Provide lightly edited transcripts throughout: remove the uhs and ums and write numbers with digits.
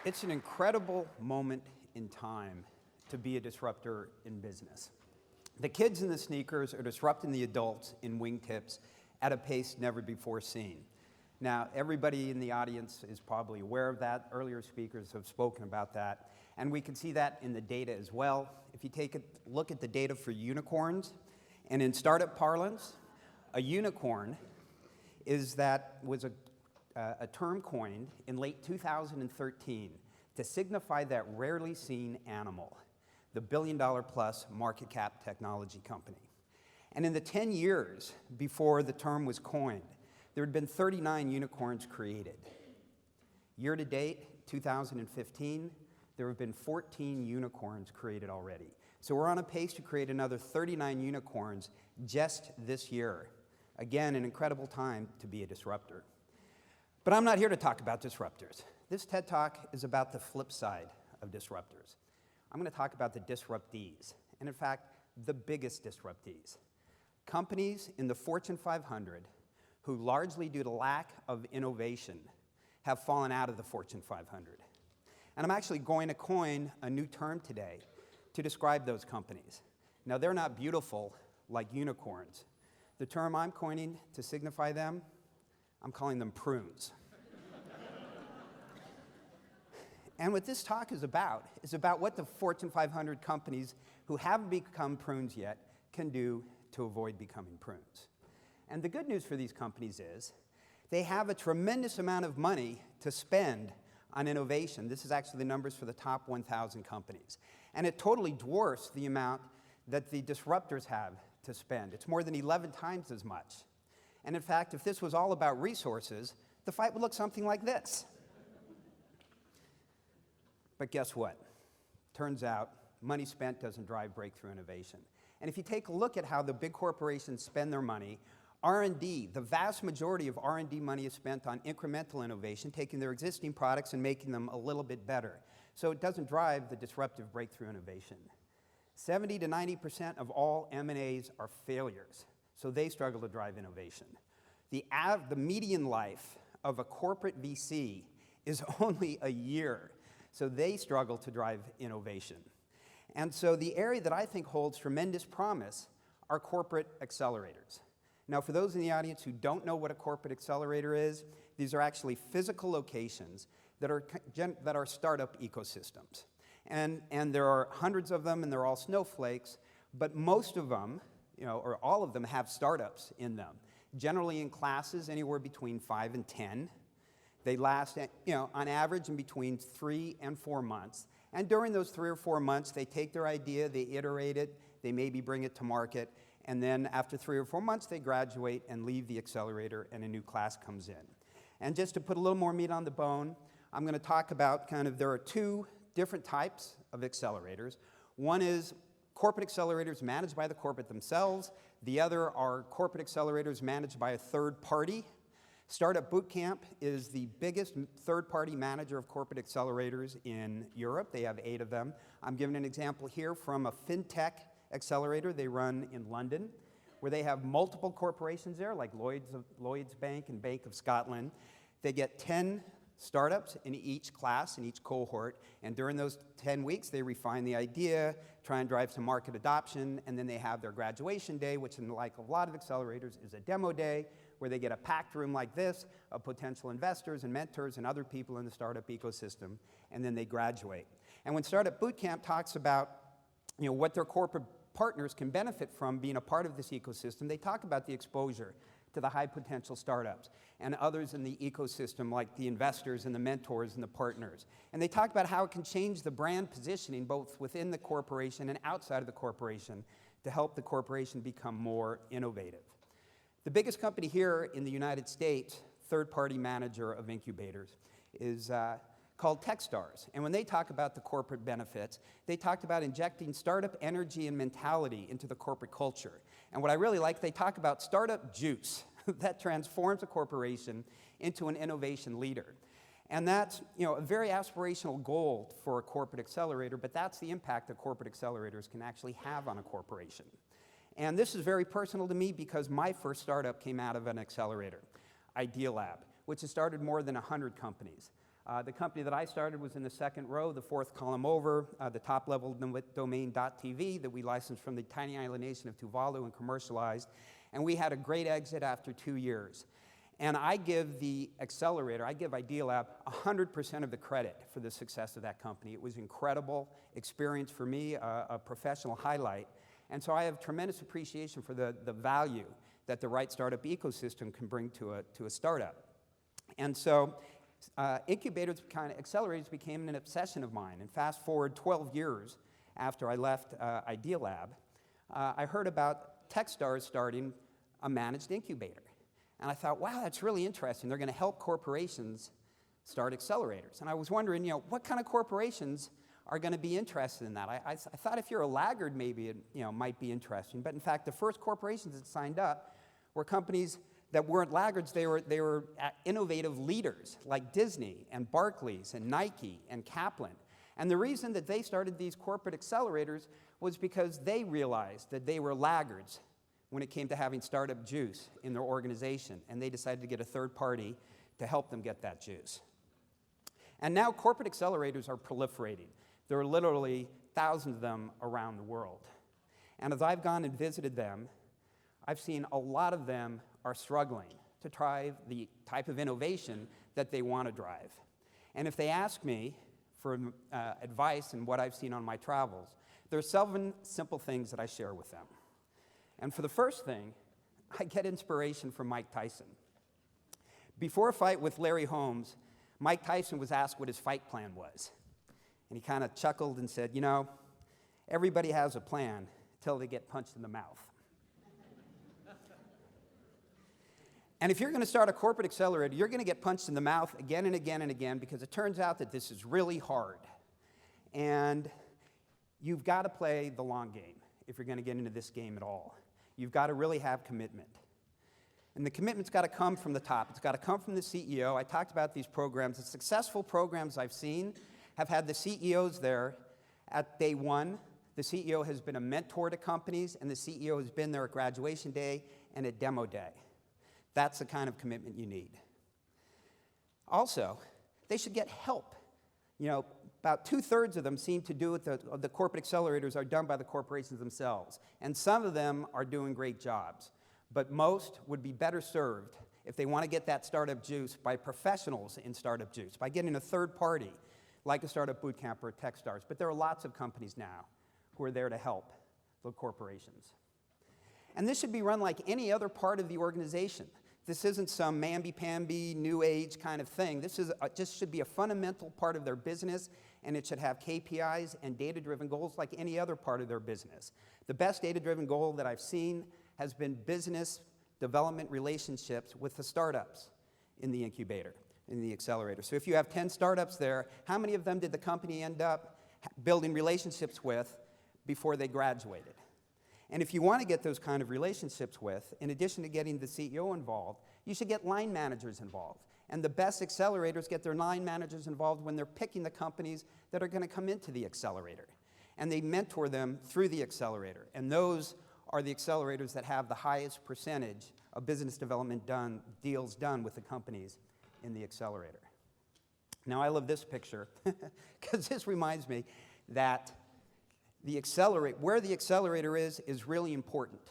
It's an incredible moment in time to be a disruptor in business. The kids in the sneakers are disrupting the adults in wingtips at a pace never before seen. Now, everybody in the audience is probably aware of that. Earlier speakers have spoken about that. And we can see that in the data as well. If you take a look at the data for unicorns, and in startup parlance, a unicorn was a term coined in late 2013 to signify that rarely seen animal, the billion-dollar-plus market cap technology company. And in the 10 years before the term was coined, there had been 39 unicorns created. Year to date, 2015, there have been 14 unicorns created already. So we're on a pace to create another 39 unicorns just this year. Again, an incredible time to be a disruptor. But I'm not here to talk about disruptors. This TED Talk is about the flip side of disruptors. I'm going to talk about the disruptees, and in fact, the biggest disruptees. Companies in the Fortune 500 who, largely due to lack of innovation, have fallen out of the Fortune 500. And I'm actually going to coin a new term today to describe those companies. Now, they're not beautiful like unicorns. The term I'm coining to signify them, I'm calling them prunes. And what this talk is about what the Fortune 500 companies who haven't become prunes yet can do to avoid becoming prunes. And the good news for these companies is they have a tremendous amount of money to spend on innovation. This is actually the numbers for the top 1,000 companies. And it totally dwarfs the amount that the disruptors have to spend. It's more than 11 times as much. And in fact, if this was all about resources, the fight would look something like this. But guess what? Turns out money spent doesn't drive breakthrough innovation. And if you take a look at how the big corporations spend their money, R&D, the vast majority of R&D money is spent on incremental innovation, taking their existing products and making them a little bit better. So it doesn't drive the disruptive breakthrough innovation. 70 to 90% of all M&As are failures, so they struggle to drive innovation. The median life of a corporate VC is only a year, so they struggle to drive innovation. And so the area that I think holds tremendous promise are corporate accelerators. Now, for those in the audience who don't know what a corporate accelerator is, these are actually physical locations that are startup ecosystems. And there are hundreds of them, and they're all snowflakes, but most of them, or all of them, have startups in them, generally in classes anywhere between 5 and 10. They last, on average in between 3 and 4 months. And during those 3 or 4 months, they take their idea, they iterate it, they maybe bring it to market, and then after 3 or 4 months, they graduate and leave the accelerator, and a new class comes in. And just to put a little more meat on the bone, I'm going to talk about there are 2 different types of accelerators. One is corporate accelerators managed by the corporate themselves. The other are corporate accelerators managed by a third party. Startup Bootcamp is the biggest third-party manager of corporate accelerators in Europe. They have 8 of them. I'm giving an example here from a fintech accelerator they run in London, where they have multiple corporations there, like Lloyds Bank and Bank of Scotland. They get 10 startups in each class, in each cohort, and during those 10 weeks, they refine the idea, try and drive some market adoption, and then they have their graduation day, which, like a lot of accelerators, is a demo day, where they get a packed room like this of potential investors and mentors and other people in the startup ecosystem, and then they graduate. And when Startup Bootcamp talks about what their corporate partners can benefit from being a part of this ecosystem, they talk about the exposure to the high potential startups and others in the ecosystem, like the investors and the mentors and the partners. And they talk about how it can change the brand positioning both within the corporation and outside of the corporation to help the corporation become more innovative. The biggest company here in the United States, third-party manager of incubators, is called Techstars. And when they talk about the corporate benefits, they talked about injecting startup energy and mentality into the corporate culture. And what I really like, they talk about startup juice that transforms a corporation into an innovation leader. And that's a very aspirational goal for a corporate accelerator, but that's the impact that corporate accelerators can actually have on a corporation. And this is very personal to me because my first startup came out of an accelerator, Idealab, which has started more than 100 companies. The company that I started was in the second row, the fourth column over, the top-level domain .tv that we licensed from the tiny island nation of Tuvalu and commercialized. And we had a great exit after 2 years. And I give the accelerator, I give Idealab 100% of the credit for the success of that company. It was an incredible experience for me, a professional highlight. And so I have tremendous appreciation for the value that the right startup ecosystem can bring to a startup. And so incubators, accelerators became an obsession of mine. And fast forward 12 years after I left Idealab, I heard about Techstars starting a managed incubator. And I thought, wow, that's really interesting. They're going to help corporations start accelerators. And I was wondering, what kind of corporations are going to be interested in that? I thought if you're a laggard, maybe it might be interesting. But in fact, the first corporations that signed up were companies that weren't laggards. They were innovative leaders like Disney and Barclays and Nike and Kaplan. And the reason that they started these corporate accelerators was because they realized that they were laggards when it came to having startup juice in their organization, and they decided to get a third party to help them get that juice. And now corporate accelerators are proliferating. There are literally thousands of them around the world. And as I've gone and visited them, I've seen a lot of them are struggling to drive the type of innovation that they want to drive. And if they ask me for advice and what I've seen on my travels, there are 7 simple things that I share with them. And for the first thing, I get inspiration from Mike Tyson. Before a fight with Larry Holmes, Mike Tyson was asked what his fight plan was. And he kind of chuckled and said, everybody has a plan until they get punched in the mouth. And if you're going to start a corporate accelerator, you're going to get punched in the mouth again and again and again because it turns out that this is really hard. And you've got to play the long game if you're going to get into this game at all. You've got to really have commitment. And the commitment's got to come from the top. It's got to come from the CEO. I talked about these programs. The successful programs I've seen have had the CEOs there at day one. The CEO has been a mentor to companies, and the CEO has been there at graduation day and at demo day. That's the kind of commitment you need. Also, they should get help. About 2/3 of them seem to do it, the corporate accelerators are done by the corporations themselves. And some of them are doing great jobs. But most would be better served if they want to get that startup juice by professionals in startup juice, by getting a third party, like a Startup Bootcamp or a Techstars. But there are lots of companies now who are there to help the corporations. And this should be run like any other part of the organization. This isn't some mamby-pamby, new age kind of thing. This just should be a fundamental part of their business, and it should have KPIs and data-driven goals like any other part of their business. The best data-driven goal that I've seen has been business development relationships with the startups in the incubator, in the accelerator. So if you have 10 startups there, how many of them did the company end up building relationships with before they graduated? And if you want to get those kind of relationships with, in addition to getting the CEO involved, you should get line managers involved. And the best accelerators get their line managers involved when they're picking the companies that are going to come into the accelerator. And they mentor them through the accelerator. And those are the accelerators that have the highest percentage of business development deals done with the companies in the accelerator. Now, I love this picture because this reminds me that where the accelerator is really important,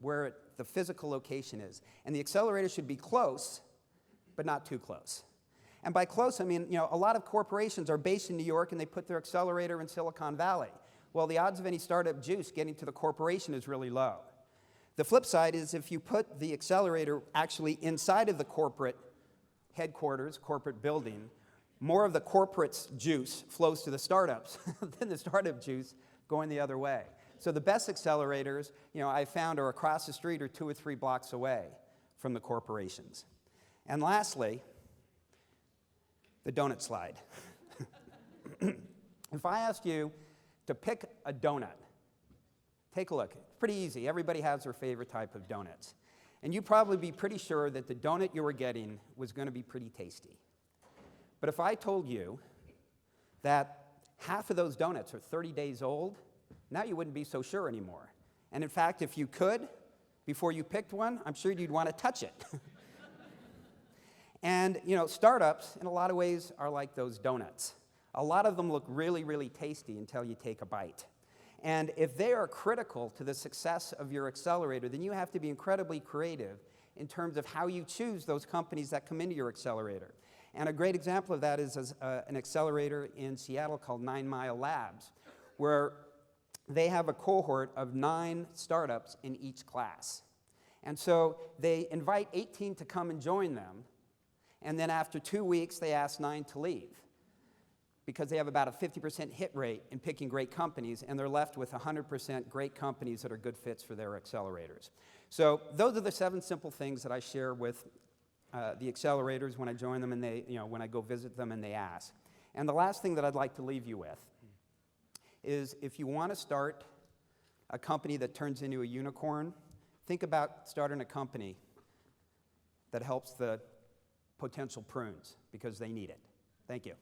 where the physical location is. And the accelerator should be close, but not too close. And by close, I mean, a lot of corporations are based in New York and they put their accelerator in Silicon Valley. Well, the odds of any startup juice getting to the corporation is really low. The flip side is if you put the accelerator actually inside of the corporate headquarters, corporate building, more of the corporate's juice flows to the startups than the startup juice going the other way. So the best accelerators, I found are across the street or 2 or 3 blocks away from the corporations. And lastly, the donut slide. If I asked you to pick a donut, take a look. It's pretty easy. Everybody has their favorite type of donuts. And you'd probably be pretty sure that the donut you were getting was going to be pretty tasty. But if I told you that half of those donuts are 30 days old, now you wouldn't be so sure anymore. And in fact, if you could, before you picked one, I'm sure you'd want to touch it. And, you know, startups, in a lot of ways, are like those donuts. A lot of them look really, really tasty until you take a bite. And if they are critical to the success of your accelerator, then you have to be incredibly creative in terms of how you choose those companies that come into your accelerator. And a great example of that is an accelerator in Seattle called 9 Mile Labs, where they have a cohort of 9 startups in each class. And so they invite 18 to come and join them, and then after 2 weeks, they ask 9 to leave, because they have about a 50% hit rate in picking great companies, and they're left with 100% great companies that are good fits for their accelerators. So those are the 7 simple things that I share with the accelerators when I join them and when I go visit them and they ask. And the last thing that I'd like to leave you with is, if you want to start a company that turns into a unicorn, think about starting a company that helps the potential prunes, because they need it. Thank you.